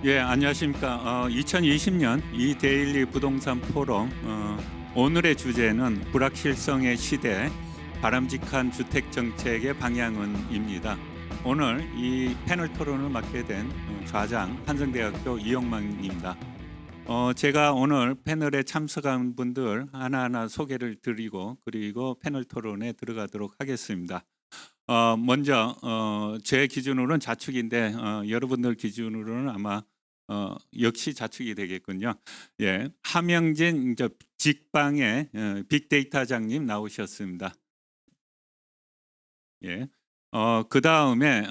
예, 안녕하십니까. 2020년 이데일리 부동산 포럼 오늘의 주제는 불확실성의 시대, 바람직한 주택 정책의 방향은입니다. 오늘 이 패널 토론을 맡게 된 좌장 한성대학교 이영만입니다. 제가 오늘 패널에 참석한 분들 하나하나 소개를 드리고 그리고 패널 토론에 들어가도록 하겠습니다. 먼저 제 기준으로는 자축인데 여러분들 기준으로는 아마 역시 자축이 되겠군요. 예, 함영진 직방의 빅데이터장님 나오셨습니다. 예, 그 다음에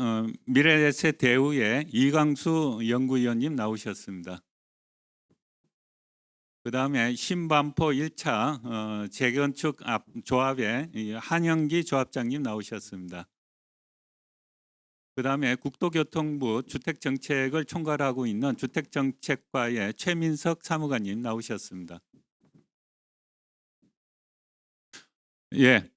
미래에셋 대우의 이광수 연구위원님 나오셨습니다. 그 다음에 신반포 1차 재건축 조합의 한영기 조합장님 나오셨습니다. 그 다음에 국토교통부 주택정책을 총괄하고 있는 주택정책과의 최민석 사무관님 나오셨습니다. 예,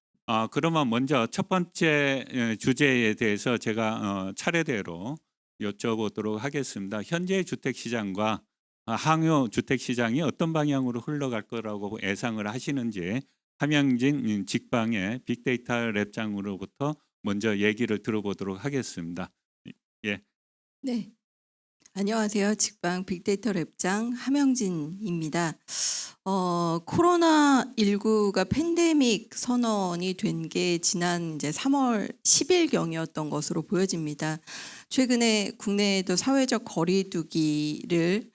그러면 먼저 첫 번째 주제에 대해서 제가 차례대로 여쭤보도록 하겠습니다. 현재의 주택시장과 향후 주택시장이 어떤 방향으로 흘러갈 거라고 예상을 하시는지 함영진 직방의 빅데이터 랩장으로부터 먼저 얘기를 들어보도록 하겠습니다. 예. 네. 안녕하세요. 직방 빅데이터 랩장 함영진입니다. 코로나19가 팬데믹 선언이 된 게 지난 이제 3월 10일 경이었던 것으로 보여집니다. 최근에 국내에도 사회적 거리두기를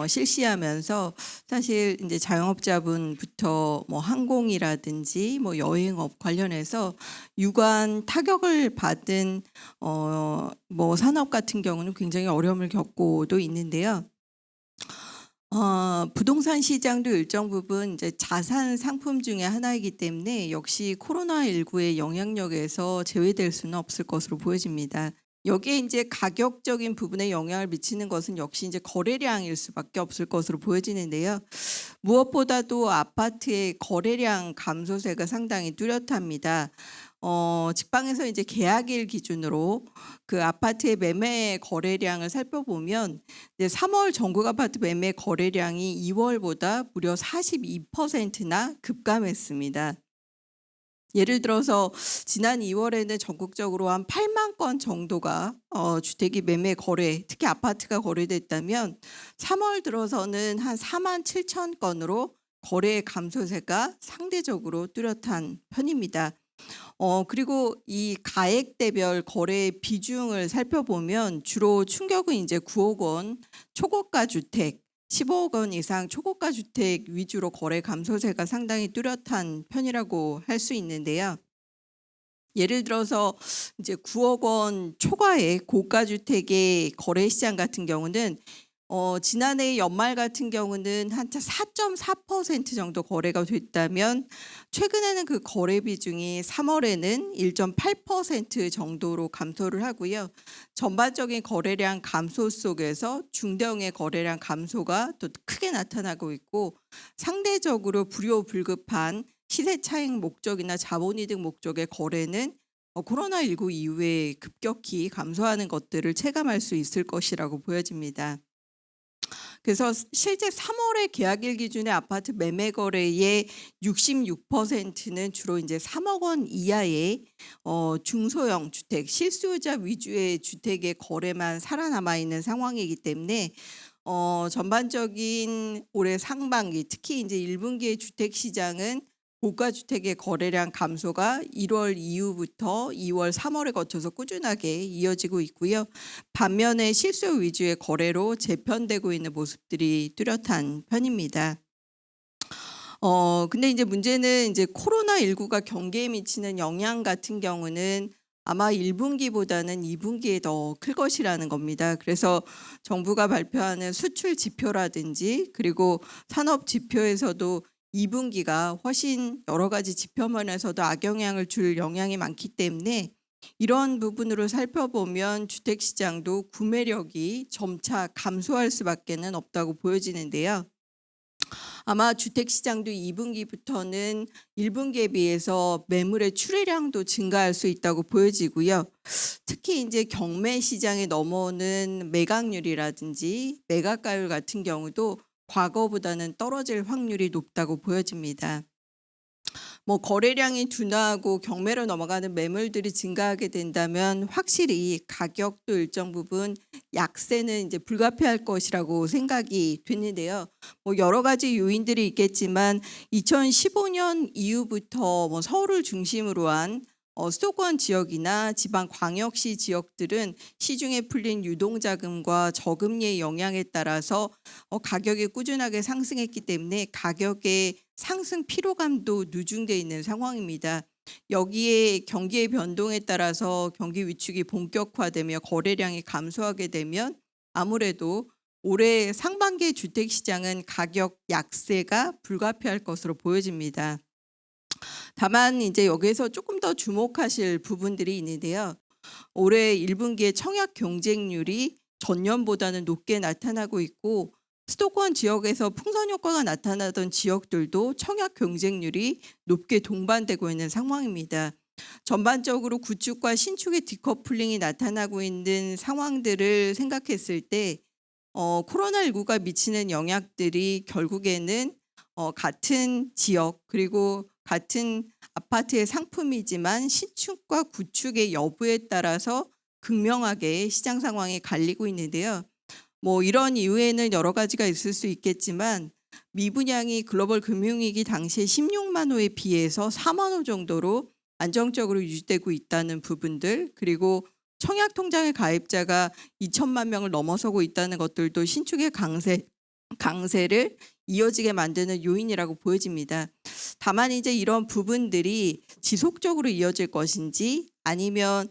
실시하면서 사실 이제 자영업자분부터 뭐 항공이라든지 뭐 여행업 관련해서 유관 타격을 받은 뭐 산업 같은 경우는 굉장히 어려움을 겪고도 있는데요. 부동산 시장도 일정 부분 이제 자산 상품 중에 하나이기 때문에 역시 코로나19의 영향력에서 제외될 수는 없을 것으로 보여집니다. 여기에 이제 가격적인 부분에 영향을 미치는 것은 역시 이제 거래량일 수밖에 없을 것으로 보여지는데요. 무엇보다도 아파트의 거래량 감소세가 상당히 뚜렷합니다. 직방에서 이제 계약일 기준으로 그 아파트의 매매 거래량을 살펴보면 이제 3월 전국 아파트 매매 거래량이 2월보다 무려 42%나 급감했습니다. 예를 들어서 지난 2월에는 전국적으로 한 8만 건 정도가 주택이 매매 거래, 특히 아파트가 거래됐다면 3월 들어서는 한 4만 7천 건으로 거래 감소세가 상대적으로 뚜렷한 편입니다. 그리고 이 가액대별 거래 비중을 살펴보면 주로 충격은 이제 9억 원 초고가 주택, 15억 원 이상 초고가 주택 위주로 거래 감소세가 상당히 뚜렷한 편이라고 할 수 있는데요. 예를 들어서 이제 9억 원 초과의 고가 주택의 거래 시장 같은 경우는 지난해 연말 같은 경우는 한 4.4% 정도 거래가 됐다면 최근에는 그 거래 비중이 3월에는 1.8% 정도로 감소를 하고요. 전반적인 거래량 감소 속에서 중대형의 거래량 감소가 또 크게 나타나고 있고 상대적으로 불효불급한 시세 차익 목적이나 자본이득 목적의 거래는 코로나19 이후에 급격히 감소하는 것들을 체감할 수 있을 것이라고 보여집니다. 그래서 실제 3월의 계약일 기준의 아파트 매매 거래의 66%는 주로 이제 3억 원 이하의 중소형 주택, 실수요자 위주의 주택의 거래만 살아남아 있는 상황이기 때문에 전반적인 올해 상반기, 특히 이제 1분기의 주택 시장은 고가 주택의 거래량 감소가 1월 이후부터 2월, 3월에 거쳐서 꾸준하게 이어지고 있고요. 반면에 실수 위주의 거래로 재편되고 있는 모습들이 뚜렷한 편입니다. 근데 이제 문제는 이제 코로나19가 경기에 미치는 영향 같은 경우는 아마 1분기보다는 2분기에 더 클 것이라는 겁니다. 그래서 정부가 발표하는 수출 지표라든지 그리고 산업 지표에서도 2분기가 훨씬 여러 가지 지표면에서도 악영향을 줄 영향이 많기 때문에 이런 부분으로 살펴보면 주택시장도 구매력이 점차 감소할 수밖에 없다고 보여지는데요. 아마 주택 시장도 2분기부터는 1분기에 비해서 매물의 출회량도 증가할 수 있다고 보여지고요. 특히 이제 경매 시장에 넘어오는 매각률이라든지 매각가율 같은 경우도 과거보다는 떨어질 확률이 높다고 보여집니다. 뭐 거래량이 둔화하고 경매로 넘어가는 매물들이 증가하게 된다면 확실히 가격도 일정 부분 약세는 이제 불가피할 것이라고 생각이 되는데요. 뭐 여러 가지 요인들이 있겠지만 2015년 이후부터 뭐 서울을 중심으로 한 수도권 지역이나 지방 광역시 지역들은 시중에 풀린 유동자금과 저금리의 영향에 따라서 가격이 꾸준하게 상승했기 때문에 가격의 상승 피로감도 누중돼 있는 상황입니다. 여기에 경기의 변동에 따라서 경기 위축이 본격화되며 거래량이 감소하게 되면 아무래도 올해 상반기 주택 시장은 가격 약세가 불가피할 것으로 보여집니다. 다만 이제 여기에서 조금 더 주목하실 부분들이 있는데요. 올해 1분기에 청약 경쟁률이 전년보다는 높게 나타나고 있고 수도권 지역에서 풍선 효과가 나타나던 지역들도 청약 경쟁률이 높게 동반되고 있는 상황입니다. 전반적으로 구축과 신축의 디커플링이 나타나고 있는 상황들을 생각했을 때 코로나19가 미치는 영향들이 결국에는 같은 지역 그리고 같은 아파트의 상품이지만 신축과 구축의 여부에 따라서 극명하게 시장 상황이 갈리고 있는데요. 뭐 이런 이유에는 여러 가지가 있을 수 있겠지만 미분양이 글로벌 금융위기 당시에 16만 호에 비해서 4만 호 정도로 안정적으로 유지되고 있다는 부분들, 그리고 청약 통장의 가입자가 2천만 명을 넘어서고 있다는 것들도 신축의 강세를 이어지게 만드는 요인이라고 보여집니다. 다만 이제 이런 부분들이 지속적으로 이어질 것인지 아니면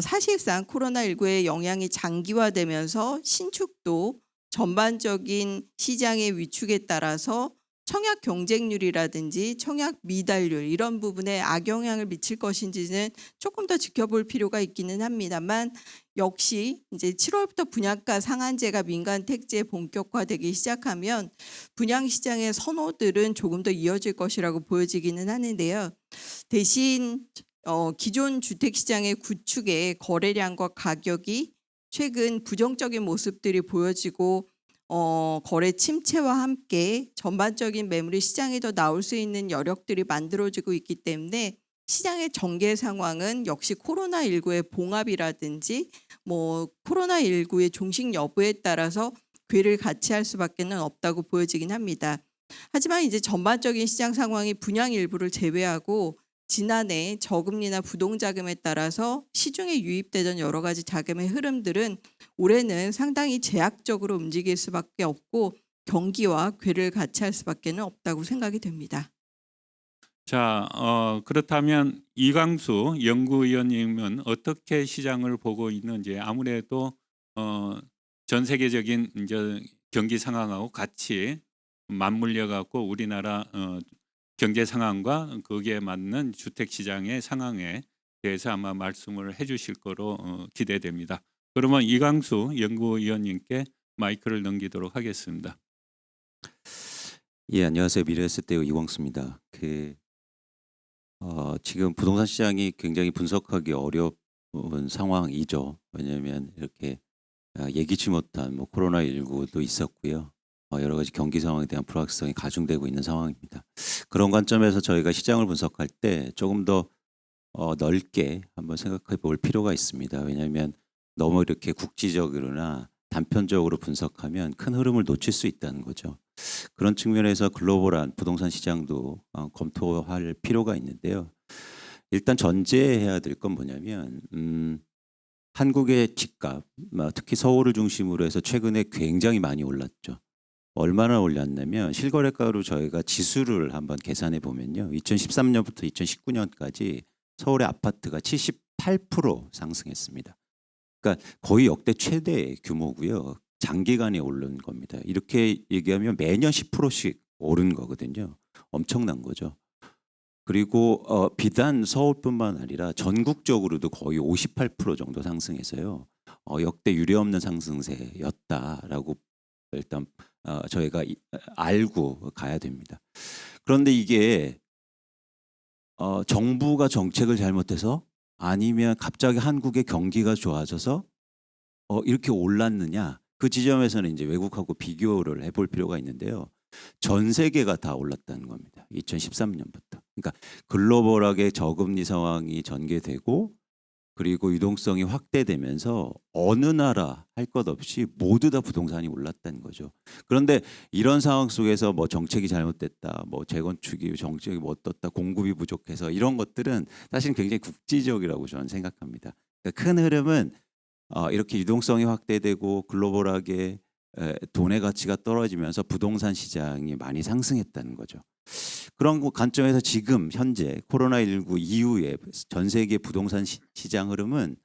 사실상 코로나19의 영향이 장기화되면서 신축도 전반적인 시장의 위축에 따라서 청약 경쟁률이라든지 청약 미달률 이런 부분에 악영향을 미칠 것인지는 조금 더 지켜볼 필요가 있기는 합니다만, 역시 이제 7월부터 분양가 상한제가 민간 택지에 본격화되기 시작하면 분양 시장의 선호들은 조금 더 이어질 것이라고 보여지기는 하는데요. 대신 기존 주택 시장의 구축의 거래량과 가격이 최근 부정적인 모습들이 보여지고 거래 침체와 함께 전반적인 매물이 시장에 더 나올 수 있는 여력들이 만들어지고 있기 때문에 시장의 전개 상황은 역시 코로나19의 봉합이라든지 뭐 코로나19의 종식 여부에 따라서 궤를 같이 할 수밖에는 없다고 보여지긴 합니다. 하지만 이제 전반적인 시장 상황이 분양 일부를 제외하고 지난해 저금리나 부동자금에 따라서 시중에 유입되던 여러 가지 자금의 흐름들은 올해는 상당히 제약적으로 움직일 수밖에 없고 경기와 궤를 같이 할 수밖에는 없다고 생각이 됩니다. 자, 그렇다면 이광수 연구위원님은 어떻게 시장을 보고 있는지, 아무래도 전 세계적인 이제 경기 상황하고 같이 맞물려 갖고 우리나라 경제 상황과 거기에 맞는 주택 시장의 상황에 대해서 아마 말씀을 해주실 거로 기대됩니다. 그러면 이광수 연구위원님께 마이크를 넘기도록 하겠습니다. 예, 안녕하세요. 미래에셋대의 이광수입니다. 지금 부동산 시장이 굉장히 분석하기 어려운 상황이죠. 왜냐하면 이렇게 예기치 못한 뭐 코로나19도 있었고요. 여러 가지 경기 상황에 대한 불확실성이 가중되고 있는 상황입니다. 그런 관점에서 저희가 시장을 분석할 때 조금 더 넓게 한번 생각해 볼 필요가 있습니다. 왜냐하면 너무 이렇게 국지적으로나 단편적으로 분석하면 큰 흐름을 놓칠 수 있다는 거죠. 그런 측면에서 글로벌한 부동산 시장도 검토할 필요가 있는데요. 일단 전제해야 될 건 뭐냐면 한국의 집값, 특히 서울을 중심으로 해서 최근에 굉장히 많이 올랐죠. 얼마나 올랐냐면 실거래가로 저희가 지수를 한번 계산해 보면요. 2013년부터 2019년까지 서울의 아파트가 78% 상승했습니다. 그러니까 거의 역대 최대 규모고요. 장기간에 오른 겁니다. 이렇게 얘기하면 매년 10%씩 오른 거거든요. 엄청난 거죠. 그리고 비단 서울뿐만 아니라 전국적으로도 거의 58% 정도 상승해서요. 역대 유례없는 상승세였다라고 일단 저희가 알고 가야 됩니다. 그런데 이게 정부가 정책을 잘못해서 아니면 갑자기 한국의 경기가 좋아져서 이렇게 올랐느냐? 그 지점에서는 이제 외국하고 비교를 해볼 필요가 있는데요. 전 세계가 다 올랐다는 겁니다. 2013년부터. 그러니까 글로벌하게 저금리 상황이 전개되고 그리고 유동성이 확대되면서 어느 나라 할 것 없이 모두 다 부동산이 올랐다는 거죠. 그런데 이런 상황 속에서 뭐 정책이 잘못됐다, 뭐 재건축이 정책이 뭐 어떻다, 공급이 부족해서 이런 것들은 사실 굉장히 국지적이라고 저는 생각합니다. 그러니까 큰 흐름은 이렇게 유동성이 확대되고 글로벌하게 돈의 가치가 떨어지면서 부동산 시장이 많이 상승했다는 거죠. 그런 관점에서 지금 현재 코로나19 이후에 전 세계 부동산 시장 흐름은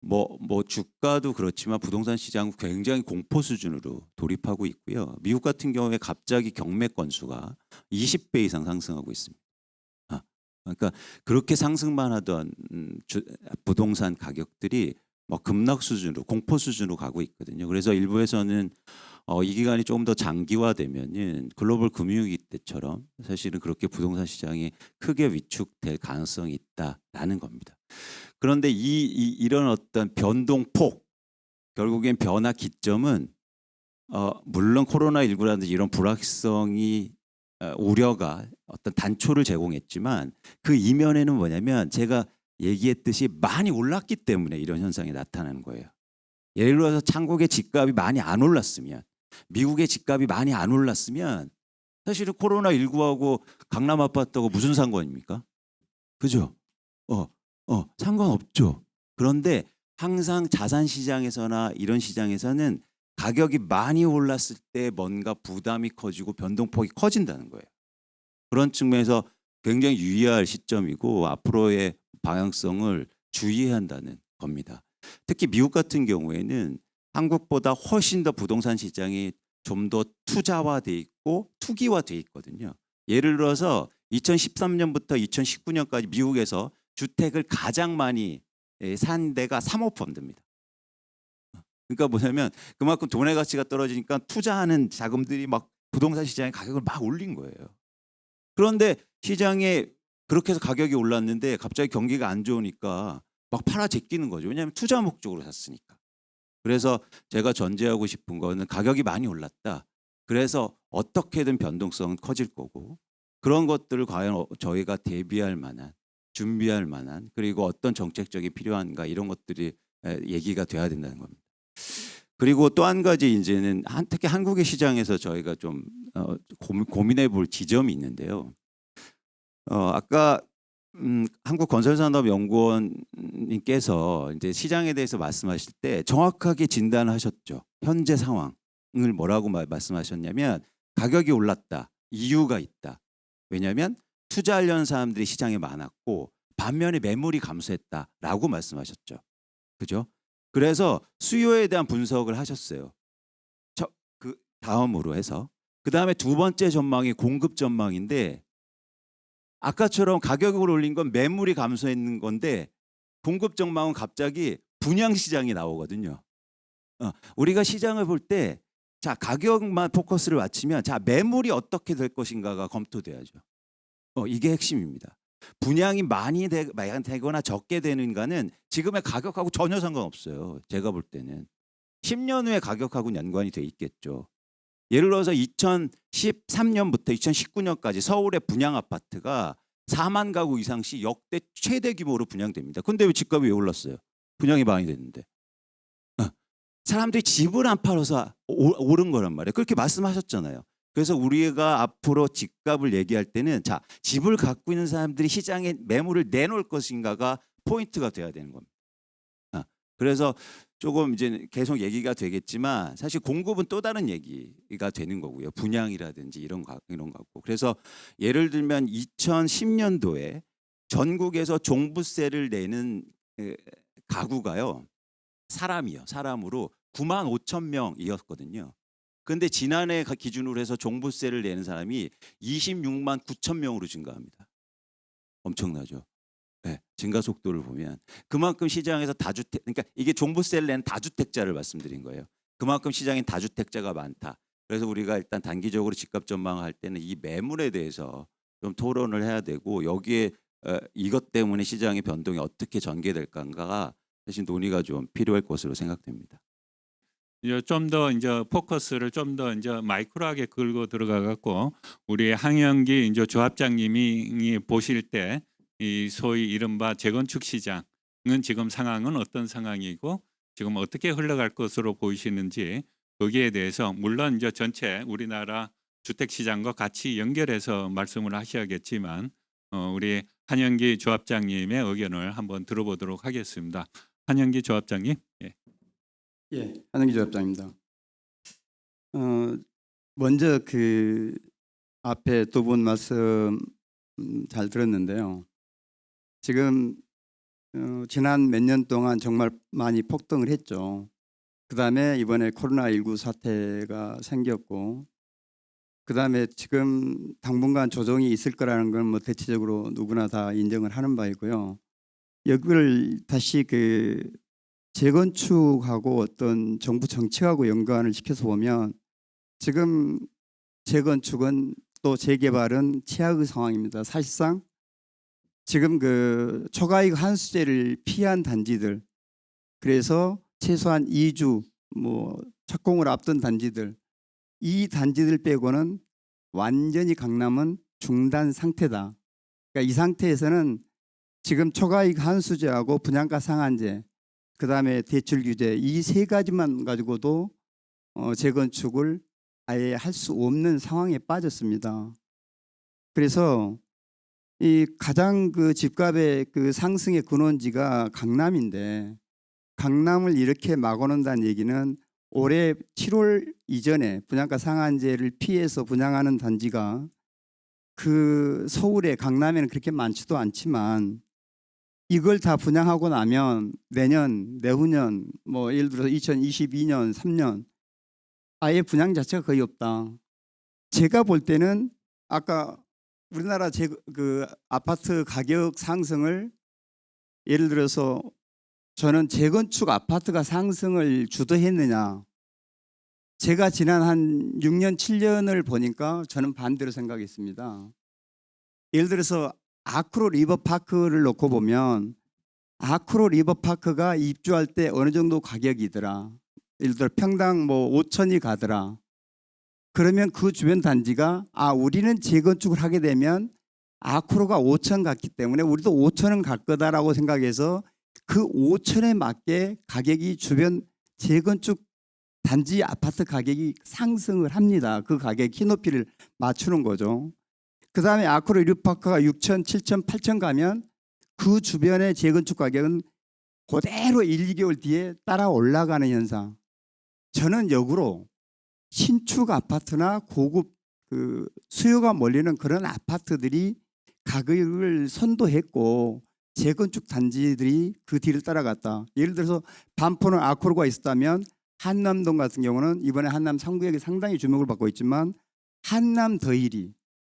뭐 주가도 그렇지만 부동산 시장 굉장히 공포 수준으로 돌입하고 있고요. 미국 같은 경우에 갑자기 경매 건수가 20배 이상 상승하고 있습니다. 그러니까 그렇게 상승만 하던 부동산 가격들이 뭐 급락 수준으로 공포 수준으로 가고 있거든요. 그래서 일부에서는 이 기간이 조금 더 장기화되면은 글로벌 금융위기 때처럼 사실은 그렇게 부동산 시장이 크게 위축될 가능성이 있다라는 겁니다. 그런데 이런 어떤 변동폭, 결국엔 변화 기점은 물론 코로나19라든지 이런 불확성이 우려가 어떤 단초를 제공했지만 그 이면에는 뭐냐면 제가 얘기했듯이 많이 올랐기 때문에 이런 현상이 나타나는 거예요. 예를 들어서 한국의 집값이 많이 안 올랐으면, 미국의 집값이 많이 안 올랐으면 사실은 코로나19하고 강남 아파트하고 무슨 상관입니까? 그죠? 상관없죠. 그런데 항상 자산 시장에서나 이런 시장에서는 가격이 많이 올랐을 때 뭔가 부담이 커지고 변동폭이 커진다는 거예요. 그런 측면에서 굉장히 유의할 시점이고 앞으로의 방향성을 주의해야 한다는 겁니다. 특히 미국 같은 경우에는 한국보다 훨씬 더 부동산 시장이 좀 더 투자화돼 있고 투기화돼 있거든요. 예를 들어서 2013년부터 2019년까지 미국에서 주택을 가장 많이 산 데가 사모펀드입니다. 그러니까 뭐냐면 그만큼 돈의 가치가 떨어지니까 투자하는 자금들이 막 부동산 시장의 가격을 막 올린 거예요. 그런데 시장에 그렇게 해서 가격이 올랐는데 갑자기 경기가 안 좋으니까 막 팔아 제끼는 거죠. 왜냐하면 투자 목적으로 샀으니까. 그래서 제가 전제하고 싶은 거는 가격이 많이 올랐다. 그래서 어떻게든 변동성은 커질 거고 그런 것들을 과연 저희가 대비할 만한, 준비할 만한 그리고 어떤 정책적이 필요한가 이런 것들이 얘기가 돼야 된다는 겁니다. 그리고 또 한 가지 이제는 특히 한국의 시장에서 저희가 좀 고민해 볼 지점이 있는데요. 아까 한국건설산업연구원님께서 이제 시장에 대해서 말씀하실 때 정확하게 진단하셨죠. 현재 상황을 뭐라고 말씀하셨냐면 가격이 올랐다. 이유가 있다. 왜냐하면 투자하려는 사람들이 시장에 많았고 반면에 매물이 감소했다라고 말씀하셨죠. 그죠? 그래서 수요에 대한 분석을 하셨어요. 그 다음으로 해서 그 다음에 두 번째 전망이 공급 전망인데 아까처럼 가격을 올린 건 매물이 감소했는 건데 공급 전망은 갑자기 분양 시장이 나오거든요. 우리가 시장을 볼 때 자 가격만 포커스를 맞추면 자 매물이 어떻게 될 것인가가 검토돼야죠. 이게 핵심입니다. 분양이 많이 되거나 적게 되는가는 지금의 가격하고 전혀 상관없어요. 제가 볼 때는 10년 후의 가격하고는 연관이 돼 있겠죠. 예를 들어서 2013년부터 2019년까지 서울의 분양 아파트가 4만 가구 이상씩 역대 최대 규모로 분양됩니다. 근데 왜 집값이 왜 올랐어요? 분양이 많이 됐는데. 사람들이 집을 안 팔아서 오른 거란 말이에요. 그렇게 말씀하셨잖아요. 그래서 우리가 앞으로 집값을 얘기할 때는 자 집을 갖고 있는 사람들이 시장에 매물을 내놓을 것인가가 포인트가 돼야 되는 겁니다. 그래서 조금 이제 계속 얘기가 되겠지만 사실 공급은 또 다른 얘기가 되는 거고요. 분양이라든지 이런 거고. 그래서 예를 들면 2010년도에 전국에서 종부세를 내는 가구가요. 사람으로 9만 5천 명이었거든요. 그런데 지난해 기준으로 해서 종부세를 내는 사람이 26만 9천 명으로 증가합니다. 엄청나죠. 네, 증가 속도를 보면 그만큼 시장에서 다주택, 그러니까 이게 종부세를 내는 다주택자를 말씀드린 거예요. 그만큼 시장에 다주택자가 많다. 그래서 우리가 일단 단기적으로 집값 전망할 때는 이 매물에 대해서 좀 토론을 해야 되고 여기에 이것 때문에 시장의 변동이 어떻게 전개될까가 사실 논의가 좀 필요할 것으로 생각됩니다. 이제 좀 더 이제 포커스를 좀 더 이제 마이크로하게 긁어 들어가 갖고 우리 항영기 이제 조합장님이 보실 때 이 소위 이른바 재건축 시장은 지금 상황은 어떤 상황이고 지금 어떻게 흘러갈 것으로 보이시는지 거기에 대해서 물론 이제 전체 우리나라 주택 시장과 같이 연결해서 말씀을 하셔야겠지만 우리 한영기 조합장님의 의견을 한번 들어보도록 하겠습니다. 한영기 조합장님. 예. 예, 한영기 조합장입니다. 먼저 그 앞에 두 분 말씀 잘 들었는데요. 지금 지난 몇 년 동안 정말 많이 폭등을 했죠. 그다음에 이번에 코로나19 사태가 생겼고, 그다음에 지금 당분간 조정이 있을 거라는 건 뭐 대체적으로 누구나 다 인정을 하는 바이고요. 여기를 다시 그 재건축하고 어떤 정부 정책하고 연관을 시켜서 보면 지금 재건축은 또 재개발은 최악의 상황입니다. 사실상 지금 그 초과이익 환수제를 피한 단지들, 그래서 최소한 2주 뭐 착공을 앞둔 단지들, 이 단지들 빼고는 완전히 강남은 중단 상태다. 그러니까 이 상태에서는 지금 초과이익 환수제하고 분양가 상한제, 그다음에 대출 규제, 이 세 가지만 가지고도 재건축을 아예 할 수 없는 상황에 빠졌습니다. 그래서 이 가장 그 집값의 그 상승의 근원지가 강남인데, 강남을 이렇게 막아놓는다는 얘기는 올해 7월 이전에 분양가 상한제를 피해서 분양하는 단지가 그 서울에 강남에는 그렇게 많지도 않지만 이걸 다 분양하고 나면 내년, 내후년, 뭐 예를 들어서 2022년, 3년 아예 분양 자체가 거의 없다. 제가 볼 때는 아까 우리나라 그 아파트 가격 상승을 예를 들어서 저는 재건축 아파트가 상승을 주도했느냐. 제가 지난 한 6년, 7년을 보니까 저는 반대로 생각했습니다. 예를 들어서 아크로 리버파크를 놓고 보면 아크로 리버파크가 입주할 때 어느 정도 가격이더라. 예를 들어 평당 뭐 5천이 가더라. 그러면 그 주변 단지가 우리는 재건축을 하게 되면 아크로가 5천 갔기 때문에 우리도 5천은 갈 거다라고 생각해서 그 5천에 맞게 가격이 주변 재건축 단지 아파트 가격이 상승을 합니다. 그 가격 키높이를 맞추는 거죠. 그 다음에 아크로 리버파크가 6천, 7천, 8천 가면 그 주변의 재건축 가격은 그대로 1, 2개월 뒤에 따라 올라가는 현상. 저는 역으로 신축 아파트나 고급 그 수요가 몰리는 그런 아파트들이 가격을 선도했고 재건축 단지들이 그 뒤를 따라갔다. 예를 들어서 반포는 아크로가 있었다면 한남동 같은 경우는 이번에 한남 3구역이 상당히 주목을 받고 있지만 한남 더일이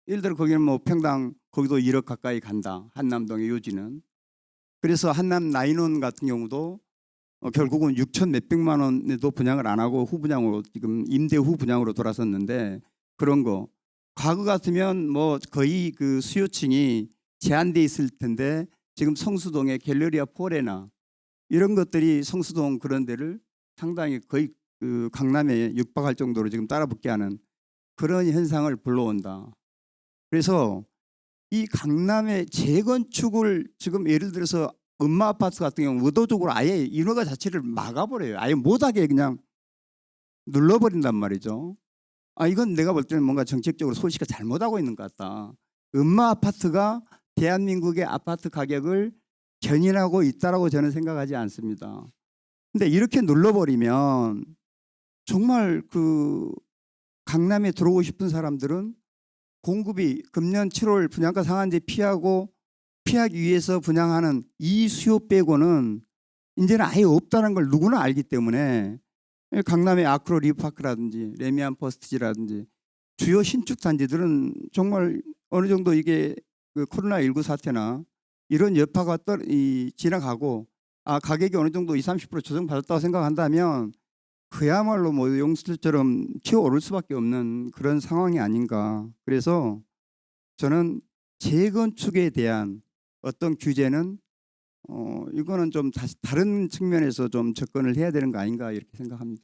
예를 들어 거기는 뭐 평당 거기도 1억 가까이 간다. 한남동의 요지는. 그래서 한남 나인원 같은 경우도 결국은 6천 몇백만 원에도 분양을 안 하고 후분양으로 지금 임대 후분양으로 돌아섰는데 그런 거 과거 같으면 뭐 거의 그 수요층이 제한돼 있을 텐데 지금 성수동의 갤러리아 포레나 이런 것들이 성수동 그런 데를 상당히 거의 그 강남에 육박할 정도로 지금 따라붙게 하는 그런 현상을 불러온다. 그래서 이 강남의 재건축을 지금 예를 들어서 음마 아파트 같은 경우 의도적으로 아예 인허가 자체를 막아버려요. 아예 못하게 그냥 눌러버린단 말이죠. 이건 내가 볼 때는 뭔가 정책적으로 서울시가 잘못하고 있는 것 같다. 음마 아파트가 대한민국의 아파트 가격을 견인하고 있다라고 저는 생각하지 않습니다. 근데 이렇게 눌러버리면 정말 그 강남에 들어오고 싶은 사람들은 공급이 금년 7월 분양가 상한제 피하기 위해서 분양하는 이 수요 빼고는 이제는 아예 없다는 걸 누구나 알기 때문에 강남의 아크로 리버파크라든지 레미안 퍼스트지라든지 주요 신축 단지들은 정말 어느 정도 이게 그 코로나19 사태나 이런 여파가 지나가고 가격이 어느 정도 20, 30% 조정받았다고 생각한다면 그야말로 뭐 용수철처럼 튀어오를 수밖에 없는 그런 상황이 아닌가. 그래서 저는 재건축에 대한 어떤 규제는 이거는 좀 다시 다른 측면에서 좀 접근을 해야 되는 거 아닌가 이렇게 생각합니다.